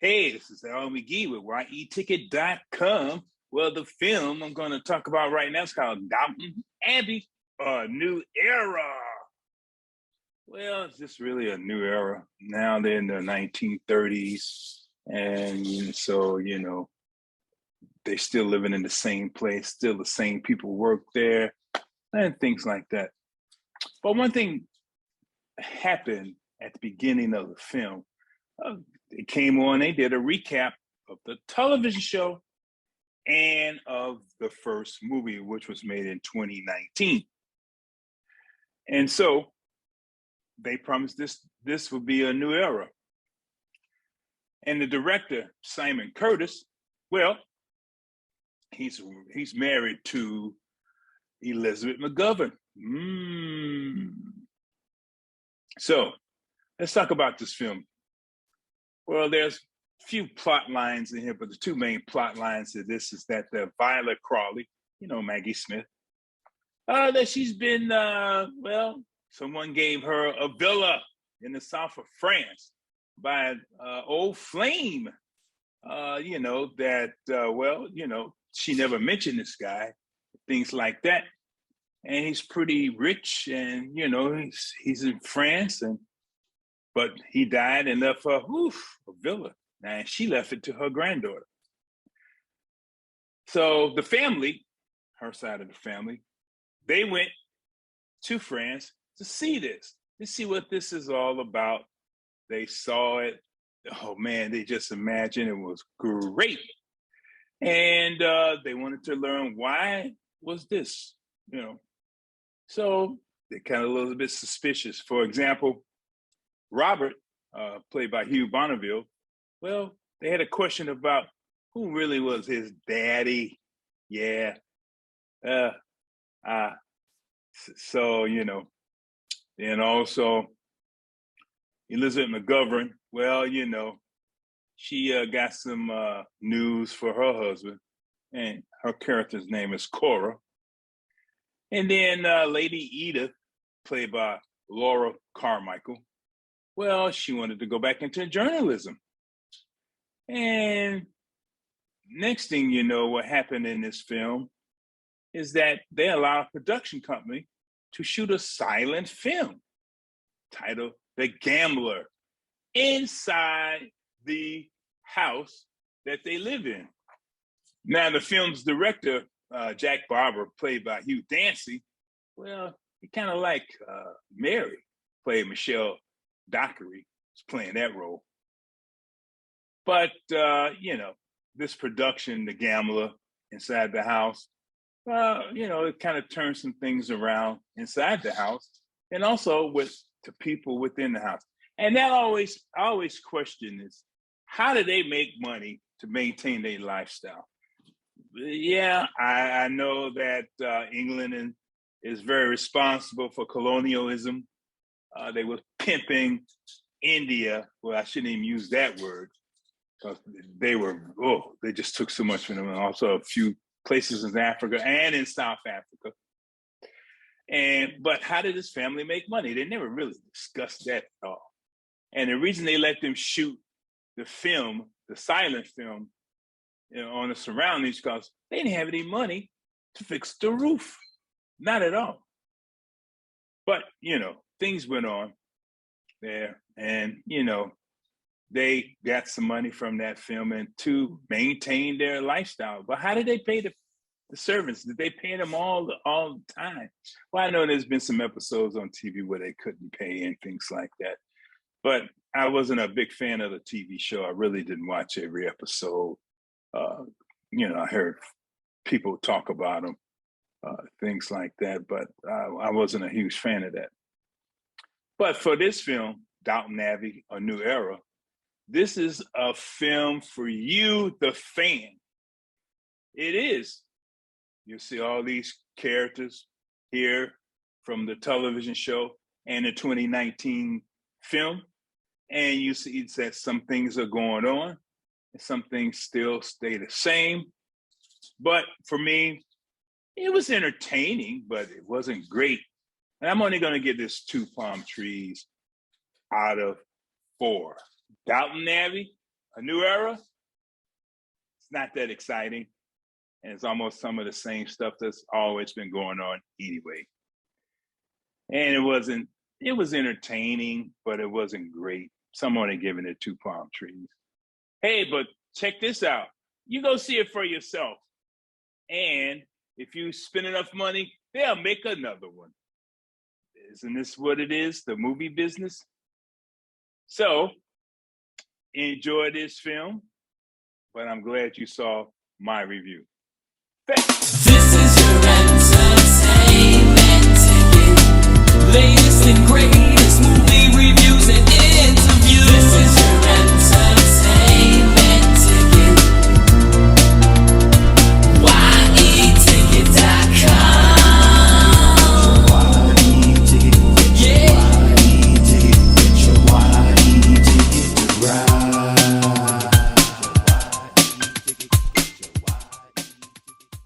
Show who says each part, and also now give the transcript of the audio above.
Speaker 1: Hey, this is Al McGee with YETicket.com. Well, the film I'm going to talk about right now is called Downton Abbey, A New Era. Well, it's just really a new era. Now they're in the 1930s. And so, they're still living in the same place, still the same people work there, and things like that. But one thing happened at the beginning of the film. They came on, they did a recap of the television show and of the first movie, which was made in 2019. And so they promised this would be a new era. And the director, Simon Curtis, well, he's married to Elizabeth McGovern. So let's talk about this film. Well, there's a few plot lines in here, but the two main plot lines of this is that Violet Crawley, Maggie Smith, that she's been, someone gave her a villa in the south of France by an old flame, she never mentioned this guy, things like that. And he's pretty rich and, he's in France but he died and left her a villa. And she left it to her granddaughter. So the family, her side of the family, they went to France to see this, to see what this is all about. They saw it. Oh man, they just imagined it was great. And they wanted to learn why was this, So they're kind of a little bit suspicious. For example, Robert, played by Hugh Bonneville, well, they had a question about who really was his daddy. Yeah. And also Elizabeth McGovern, well, she got some news for her husband, and her character's name is Cora. And then Lady Edith, played by Laura Carmichael, well, she wanted to go back into journalism. And next thing you know, what happened in this film is that they allowed a production company to shoot a silent film titled The Gambler inside the house that they live in. Now, the film's director, Jack Barber, played by Hugh Dancy, well, he kind of like Mary, played Michelle Dockery, was playing that role. But, this production, The Gambler, inside the house, it kind of turned some things around inside the house and also with the people within the house. And that I always question is, how do they make money to maintain their lifestyle? Yeah, I know that England is very responsible for colonialism. They were pimping India. Well, I shouldn't even use that word because they just took so much from them. And also a few places in Africa and in South Africa. But how did this family make money? They never really discussed that at all. And the reason they let them shoot the film, the silent film, on the surroundings, because they didn't have any money to fix the roof. Not at all. But, things went on there. And, they got some money from that film and to maintain their lifestyle. But how did they pay the servants? Did they pay them all the time? Well, I know there's been some episodes on TV where they couldn't pay and things like that. But I wasn't a big fan of the TV show. I really didn't watch every episode. I heard people talk about them, things like that, but I wasn't a huge fan of that. But for this film, Downton Abbey, A New Era, this is a film for you, the fan. It is. You see all these characters here from the television show and the 2019 film, and you see that some things are going on and some things still stay the same. But for me, it was entertaining, but it wasn't great. And I'm only going to give this 2 palm trees out of 4. Downton Abbey, A New Era, it's not that exciting. And it's almost some of the same stuff that's always been going on anyway. And it was entertaining, but it wasn't great. Someone had given it 2 palm trees. Hey, but check this out. You go see it for yourself. And if you spend enough money, they'll make another one. Isn't this what it is, the movie business? So, enjoy this film, but I'm glad you saw my review. Thanks.
Speaker 2: This is your entertainment ticket. Latest and greatest.